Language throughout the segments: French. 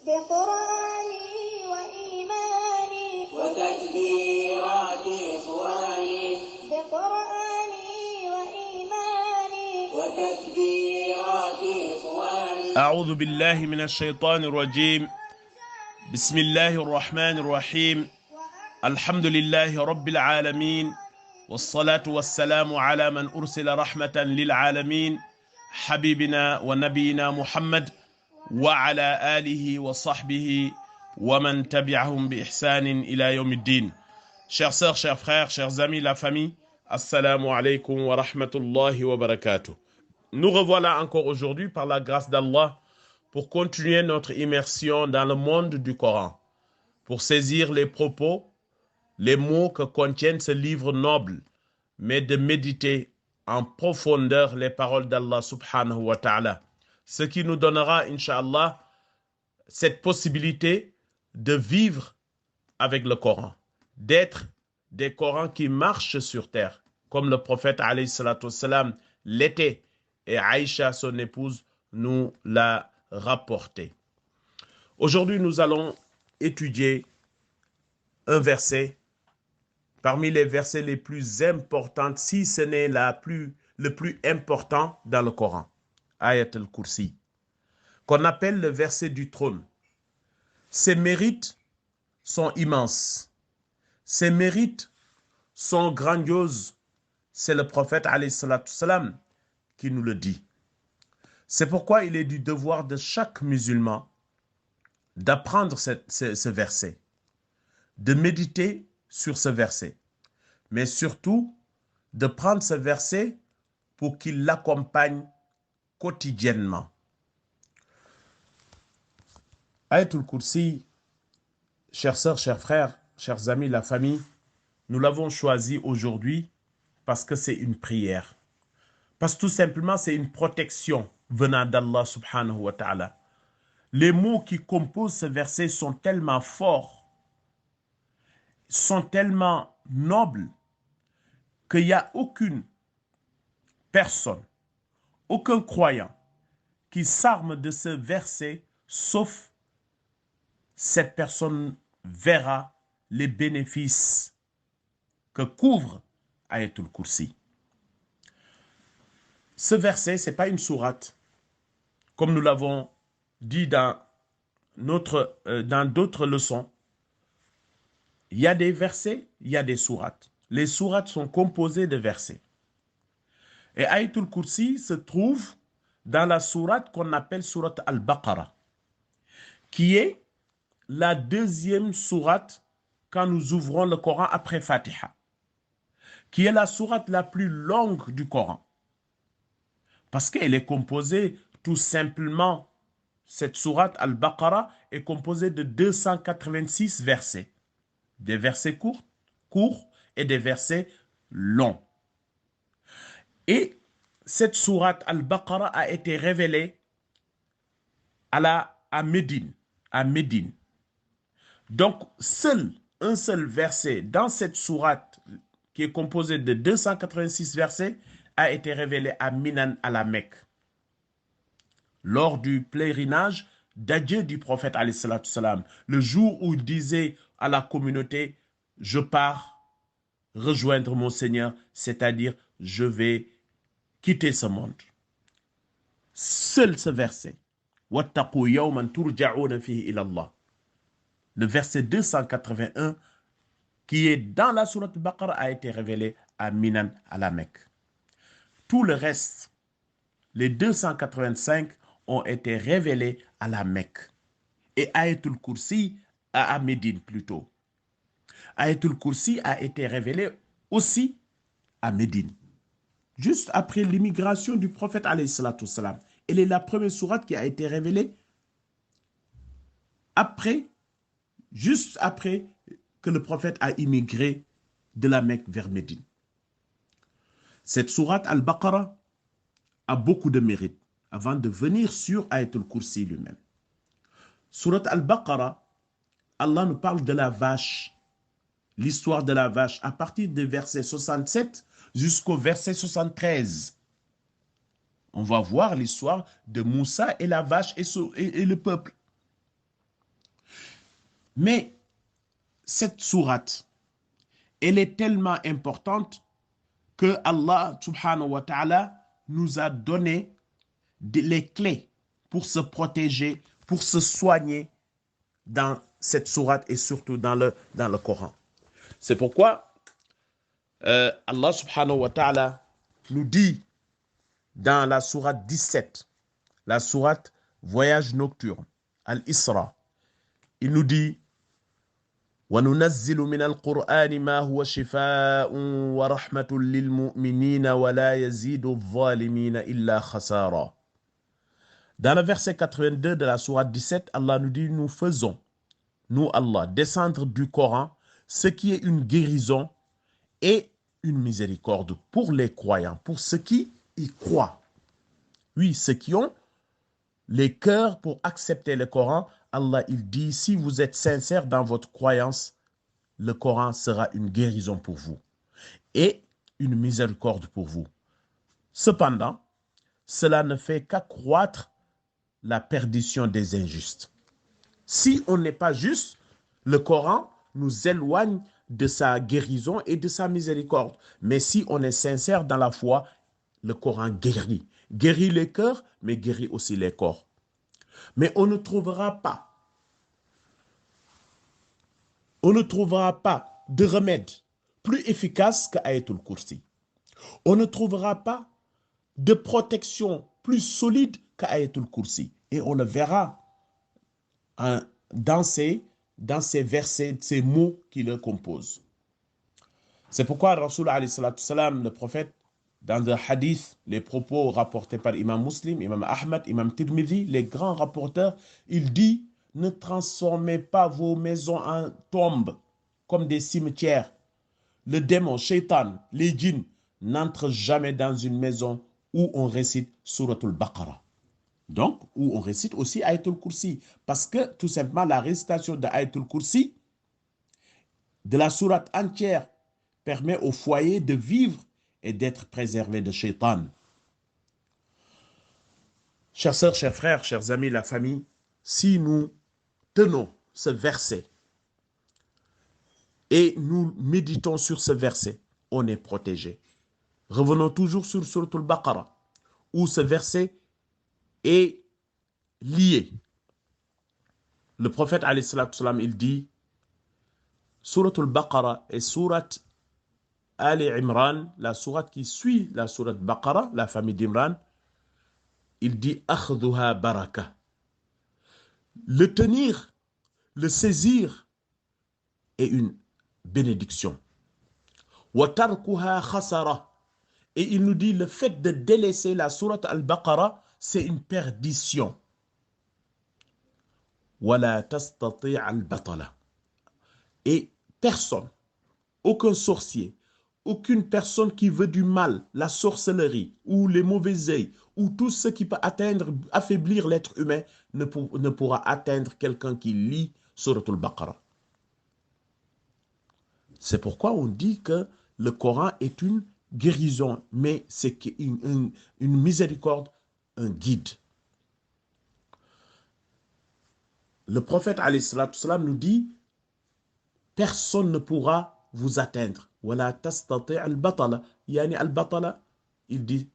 بقرآني وإيماني وتكبيرات إخواني بقرآني وإيماني وتكبيرات إخواني. أعوذ بالله من الشيطان الرجيم. بسم الله الرحمن الرحيم. الحمد لله رب العالمين، والصلاة والسلام على من أرسل رحمة للعالمين، حبيبنا ونبينا محمد وعلى آله وصحبه ومن تبعهم بإحسان إلى يوم الدين. Chères sœurs, chers frères, chers amis, la famille, assalamu alaikum wa rahmatullahi wa barakatuh. Nous revoilà encore aujourd'hui par la grâce d'Allah pour continuer notre immersion dans le monde du Coran, pour saisir les propos, les mots que contiennent ce livre noble, mais de méditer en profondeur les paroles d'Allah subhanahu wa ta'ala. Ce qui nous donnera, Inch'Allah, cette possibilité de vivre avec le Coran, d'être des Corans qui marchent sur terre, comme le prophète alayhi salatu wassalam l'était, et Aïcha, son épouse, nous l'a rapporté. Aujourd'hui, nous allons étudier un verset parmi les versets les plus importants, si ce n'est le plus important dans le Coran, Ayat al-Kursi, qu'on appelle le verset du trône. Ses mérites sont immenses. Ses mérites sont grandioses. C'est le prophète alayhi salatu wassalam qui nous le dit. C'est pourquoi il est du devoir de chaque musulman d'apprendre ce verset, de méditer sur ce verset, mais surtout de prendre ce verset pour qu'il l'accompagne quotidiennement. Ayatul Kursi, chères sœurs, chers frères, chers amis, la famille, nous l'avons choisi aujourd'hui parce que c'est une prière. Parce que tout simplement, c'est une protection venant d'Allah subhanahu wa ta'ala. Les mots qui composent ce verset sont tellement forts, sont tellement nobles, qu'il n'y a aucune personne, aucun croyant qui s'arme de ce verset, sauf cette personne verra les bénéfices que couvre Ayatul Kursi. Ce verset, ce n'est pas une sourate, comme nous l'avons dit dans d'autres leçons. Il y a des versets, il y a des sourates. Les sourates sont composées de versets. Et Ayatul Kursi se trouve dans la sourate qu'on appelle sourate Al-Baqarah, qui est la deuxième sourate quand nous ouvrons le Coran après Fatiha, qui est la sourate la plus longue du Coran. Parce qu'elle est composée tout simplement, cette sourate Al-Baqarah est composée de 286 versets. Des versets courts et des versets longs. Et cette sourate Al-Baqarah a été révélée à Médine. Donc, un seul verset dans cette sourate qui est composée de 286 versets a été révélé à Minan, à la Mecque, lors du pèlerinage d'adieu du prophète alayhi salatu salam, le jour où il disait à la communauté: je pars rejoindre mon Seigneur, c'est-à-dire je vais quitter ce monde. Seul ce verset, wattaqu yawman turja'una fihi ila Allah, le verset 281 qui est dans la sourate Al-Baqarah, a été révélé à Minan, à la Mecque. Tout le reste, les 285, ont été révélés à la Mecque. Et Ayatul Kursi à Médine plutôt. Ayatul Kursi a été révélé aussi à Médine, juste après l'immigration du prophète alayhi salatu wassalam. Elle est la première sourate qui a été révélée juste après que le prophète a immigré de la Mecque vers Médine. Cette sourate Al-Baqarah a beaucoup de mérite avant de venir sur Ayatul Kursi lui-même. Sourate Al-Baqarah, Allah nous parle de la vache, l'histoire de la vache, à partir du verset 67 jusqu'au verset 73. On va voir l'histoire de Moussa et la vache et le peuple. Mais cette sourate, elle est tellement importante que Allah subhanahu wa ta'ala nous a donné les clés pour se protéger, pour se soigner dans cette sourate et surtout dans le Coran. C'est pourquoi Allah subhanahu wa ta'ala nous dit dans la sourate 17, la sourate Voyage nocturne, Al-Isra, il nous dit وَنُنَزِّلُ مِنَ الْقُرْآنِ مَا هُوَ شِفَاءٌ وَرَحْمَةٌ لِلْمُؤْمِنِينَ وَلَا يَزِيدُ الظَّالِمِينَ إِلَّا خَسَارًا. Dans le verset 82 de la sourate 17, Allah nous dit, nous faisons, nous Allah, descendre du Coran ce qui est une guérison et une miséricorde pour les croyants, pour ceux qui y croient. Oui, ceux qui ont les cœurs pour accepter le Coran, Allah il dit, si vous êtes sincère dans votre croyance, le Coran sera une guérison pour vous et une miséricorde pour vous. Cependant, cela ne fait qu'accroître la perdition des injustes. Si on n'est pas juste, le Coran nous éloigne de sa guérison et de sa miséricorde. Mais si on est sincère dans la foi, le Coran guérit. Guérit les cœurs, mais guérit aussi les corps. Mais on ne trouvera pas de remède plus efficace qu'Ayatul Kursi. On ne trouvera pas de protection plus solide qu'Ayatul Kursi. Et on le verra dans ces versets, ces mots qui le composent. C'est pourquoi Rasul alayhi salatu salam, le prophète, dans le hadith, les propos rapportés par Imam Muslim, Imam Ahmad, Imam Tirmidhi, les grands rapporteurs, il dit, ne transformez pas vos maisons en tombes comme des cimetières. Le démon, Shaitan, les djinns n'entrent jamais dans une maison où on récite Suratul Baqarah. Donc, où on récite aussi Ayatul Kursi. Parce que, tout simplement, la récitation de Ayatul Kursi, de la sourate entière, permet au foyer de vivre et d'être préservé de Shaitan. Chers sœurs, chers frères, chers amis, la famille, si nous tenons ce verset et nous méditons sur ce verset, on est protégé. Revenons toujours sur Suratul Baqarah, où ce verset est lié. Le prophète, alayhi salatu salam, il dit, Suratul Baqarah et Surat Ali Imran, la sourate qui suit la sourate Baqarah, la famille d'Imran, il dit Akhdhuha baraka. Le tenir, le saisir est une bénédiction. Wa tarkuha khasara. Et il nous dit le fait de délaisser la sourate Al-Baqarah, c'est une perdition. Wala tastati' al-batala. Et personne, aucun sorcier, aucune personne qui veut du mal, la sorcellerie ou les mauvais œils ou tout ce qui peut affaiblir l'être humain ne pourra atteindre quelqu'un qui lit Suratul Baqarah. C'est pourquoi on dit que le Coran est une guérison, mais c'est une miséricorde, un guide. Le prophète alayhi salatu salam nous dit, personne ne pourra vous atteindre. ولا تستطيع البطلة يعني البطلة il dit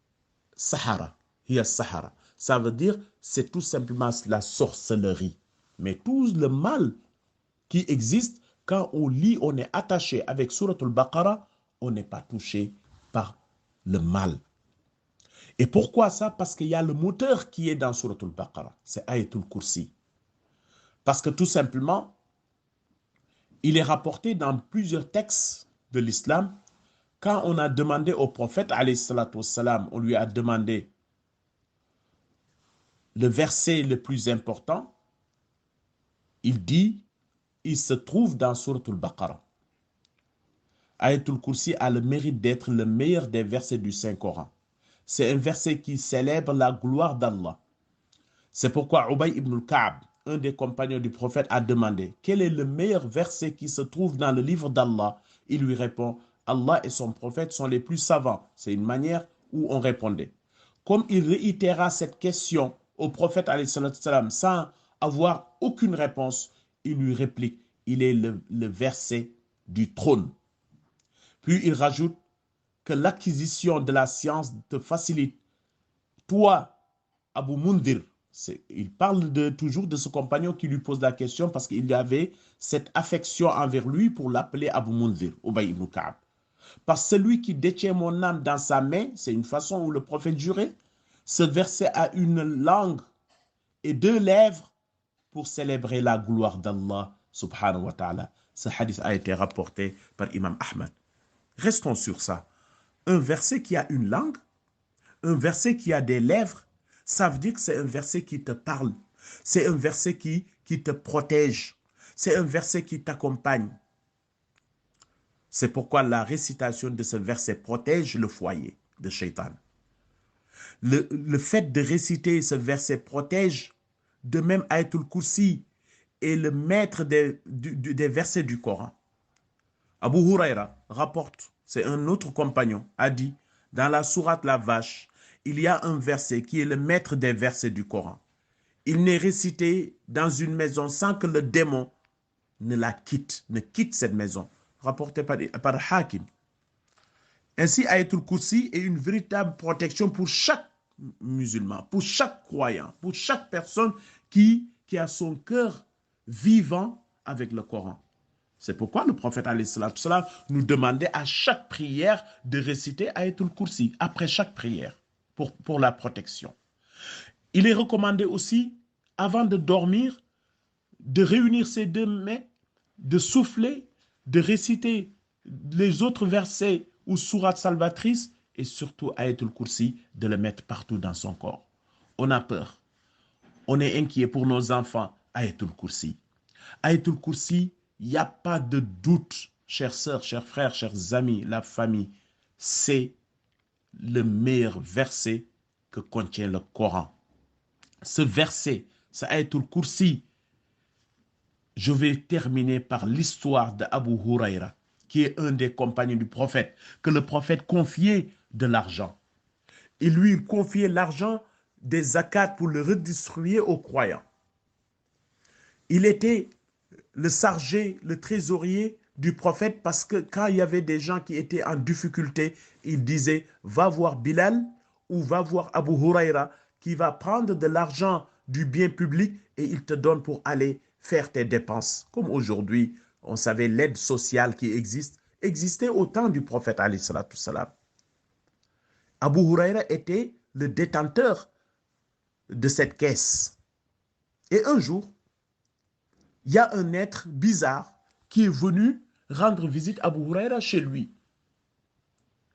sahara hiya sahara, ça veut dire c'est tout simplement la sorcellerie, mais tout le mal qui existe quand on lit, on est attaché avec Suratul Baqarah, on n'est pas touché par le mal. Et pourquoi ça? Parce qu'il y a le moteur qui est dans Suratul Baqarah, c'est Ayatul Kursi. Parce que tout simplement il est rapporté dans plusieurs textes de l'islam, quand on a demandé au prophète, alayhi salatu wassalam, on lui a demandé le verset le plus important, il dit, il se trouve dans Suratul Baqarah. Ayatul Kursi a le mérite d'être le meilleur des versets du Saint-Coran. C'est un verset qui célèbre la gloire d'Allah. C'est pourquoi Ubay ibn al-Ka'b, un des compagnons du prophète, a demandé quel est le meilleur verset qui se trouve dans le livre d'Allah. Il lui répond, Allah et son prophète sont les plus savants. C'est une manière où on répondait. Comme il réitéra cette question au prophète alayhi salatu salam, sans avoir aucune réponse, il lui réplique, il est le verset du trône. Puis il rajoute que l'acquisition de la science te facilite. Toi, Abu Mundir, il parle toujours de ce compagnon qui lui pose la question parce qu'il y avait cette affection envers lui pour l'appeler Abu Mundir, Ubay ibn Ka'b. Parce que celui qui détient mon âme dans sa main, c'est une façon où le prophète jurait. Ce verset a une langue et 2 lèvres pour célébrer la gloire d'Allah subhanahu wa ta'ala. Ce hadith a été rapporté par Imam Ahmad. Restons sur ça. Un verset qui a une langue, un verset qui a des lèvres, ça veut dire que c'est un verset qui te parle. C'est un verset qui te protège. C'est un verset qui t'accompagne. C'est pourquoi la récitation de ce verset protège le foyer de Shaitan. Le fait de réciter ce verset protège, de même Ayatul Kursi est le maître des versets du Coran. Abu Huraira rapporte, c'est un autre compagnon, a dit, dans la sourate La Vache, il y a un verset qui est le maître des versets du Coran. Il n'est récité dans une maison sans que le démon ne quitte cette maison. Rapporté par Hakim. Ainsi, Ayatul Kursi est une véritable protection pour chaque musulman, pour chaque croyant, pour chaque personne qui a son cœur vivant avec le Coran. C'est pourquoi le prophète nous demandait à chaque prière de réciter Ayatul Kursi après chaque prière pour la protection. Il est recommandé aussi, avant de dormir, de réunir ses 2 mains, de souffler, de réciter les autres versets ou sourates salvatrices et surtout Ayatul Kursi, de le mettre partout dans son corps. On a peur. On est inquiet pour nos enfants. Ayatul Kursi. Ayatul Kursi, il n'y a pas de doute, chères sœurs, chers frères, chers amis, la famille. C'est le meilleur verset que contient le Coran. Ce verset, ce Ayatul Kursi, je vais terminer par l'histoire d'Abu Huraira, qui est un des compagnons du prophète, que le prophète confiait de l'argent. Il lui confiait l'argent des zakats pour le redistribuer aux croyants. Il était le chargé, le trésorier du prophète parce que quand il y avait des gens qui étaient en difficulté, il disait « Va voir Bilal ou va voir Abu Huraira qui va prendre de l'argent du bien public et il te donne pour aller faire tes dépenses. » Comme aujourd'hui, on savait l'aide sociale qui existait au temps du prophète alayhi salatu salam. Abu Huraira était le détenteur de cette caisse. Et un jour, il y a un être bizarre qui est venu rendre visite à Abu Huraira chez lui.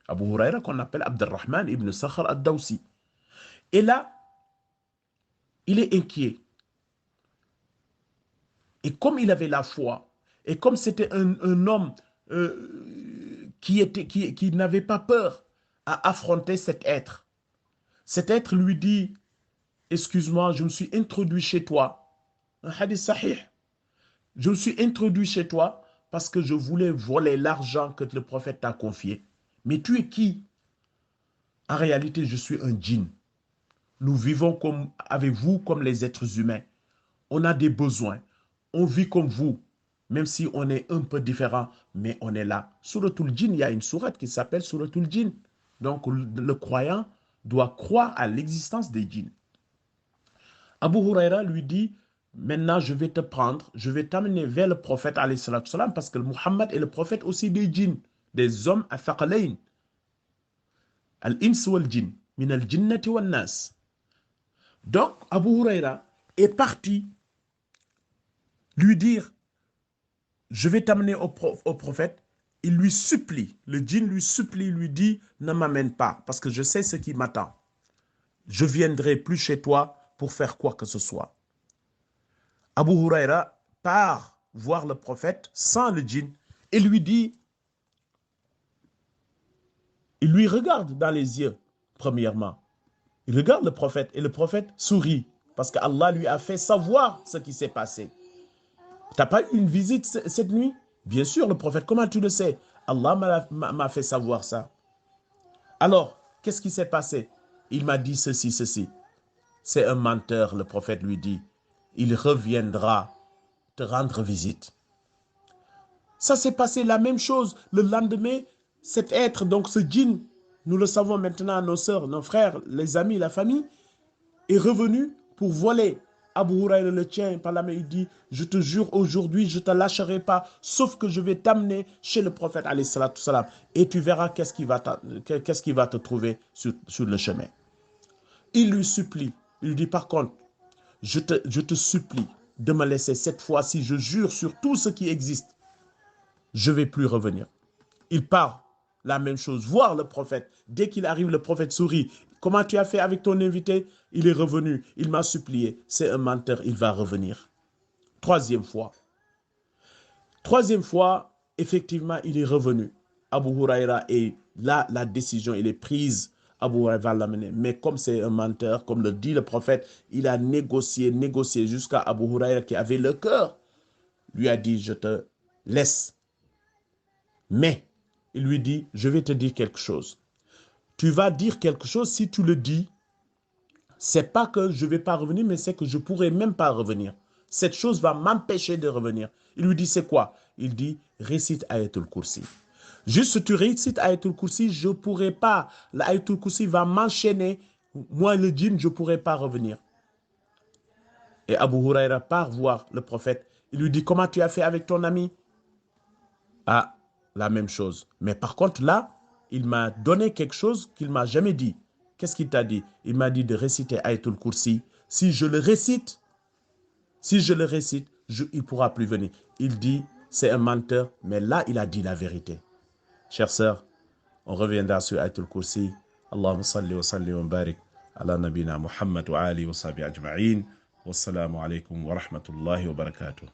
Abu Huraira qu'on appelle Abdurrahman ibn Sakhar ad-Dawsi. Et là, il est inquiet. Et comme il avait la foi, et comme c'était un homme qui n'avait pas peur à affronter cet être lui dit, excuse-moi, je me suis introduit chez toi. Un hadith sahih. Je me suis introduit chez toi parce que je voulais voler l'argent que le prophète t'a confié. Mais tu es qui? En réalité, je suis un djinn. Nous vivons avec vous comme les êtres humains. On a des besoins. On vit comme vous. Même si on est un peu différent, mais on est là. Suratul Djinn, il y a une sourate qui s'appelle Suratul Djinn. Donc, le croyant doit croire à l'existence des djinns. Abu Huraira lui dit, maintenant je vais te prendre, je vais t'amener vers le prophète alayhi salatu salam parce que Muhammad est le prophète aussi des djinns, des hommes athaqalayn. Al-ins wal djinn, min al-jinnati wal nas. Donc, Abu Huraira est parti lui dire, je vais t'amener au prophète. Il lui supplie, le djinn lui supplie, lui dit, ne m'amène pas parce que je sais ce qui m'attend. Je viendrai plus chez toi pour faire quoi que ce soit. Abu Huraira part voir le prophète sans le djinn et lui dit, il lui regarde dans les yeux, premièrement. Il regarde le prophète et le prophète sourit parce qu'Allah lui a fait savoir ce qui s'est passé. Tu n'as pas eu une visite cette nuit? Bien sûr, le prophète, comment tu le sais? Allah m'a fait savoir ça. Alors, qu'est-ce qui s'est passé? Il m'a dit ceci, ceci. C'est un menteur, le prophète lui dit. Il reviendra te rendre visite. Ça s'est passé la même chose. Le lendemain, cet être, donc ce djinn, nous le savons maintenant, nos sœurs, nos frères, les amis, la famille, est revenu pour voler. Abu Huraïra le tient par la main, il dit, je te jure aujourd'hui, je ne te lâcherai pas, sauf que je vais t'amener chez le prophète, alayhi salatu salam, et tu verras qu'est-ce qui va te trouver sur le chemin. Il lui supplie, il lui dit par contre, je te supplie de me laisser cette fois-ci, je jure sur tout ce qui existe, je ne vais plus revenir. Il part, la même chose, voir le prophète. Dès qu'il arrive, le prophète sourit. Comment tu as fait avec ton invité? Il est revenu, il m'a supplié. C'est un menteur, il va revenir. Troisième fois, effectivement, il est revenu. Abu Huraïra, et là, la décision, il est prise. Abu Huraïra va l'amener. Mais comme c'est un menteur, comme le dit le prophète, il a négocié jusqu'à Abu Huraïra qui avait le cœur. Lui a dit, je te laisse. Mais il lui dit, je vais te dire quelque chose. Tu vas dire quelque chose, si tu le dis, c'est pas que je ne vais pas revenir, mais c'est que je ne pourrai même pas revenir. Cette chose va m'empêcher de revenir. Il lui dit, c'est quoi? Il dit, récite Ayatul Kursi. Juste tu récites Ayatul Kursi, je ne pourrai pas. L'Ayatul Kursi va m'enchaîner. Moi, le djinn, je ne pourrai pas revenir. Et Abu Huraïra part voir le prophète. Il lui dit, comment tu as fait avec ton ami? Ah, la même chose. Mais par contre, là, il m'a donné quelque chose qu'il ne m'a jamais dit. Qu'est-ce qu'il t'a dit? Il m'a dit de réciter Ayatul Kursi. Si je le récite, il ne pourra plus venir. Il dit, c'est un menteur, mais là, il a dit la vérité. Chères sœurs, on reviendra sur Ayatul Kursi. Allahumma salli wa salli wa barik ala nabina Muhammad wa alihi wa sahbihi ajma'in. Wassalamu alaikum wa rahmatullahi wa barakatuh.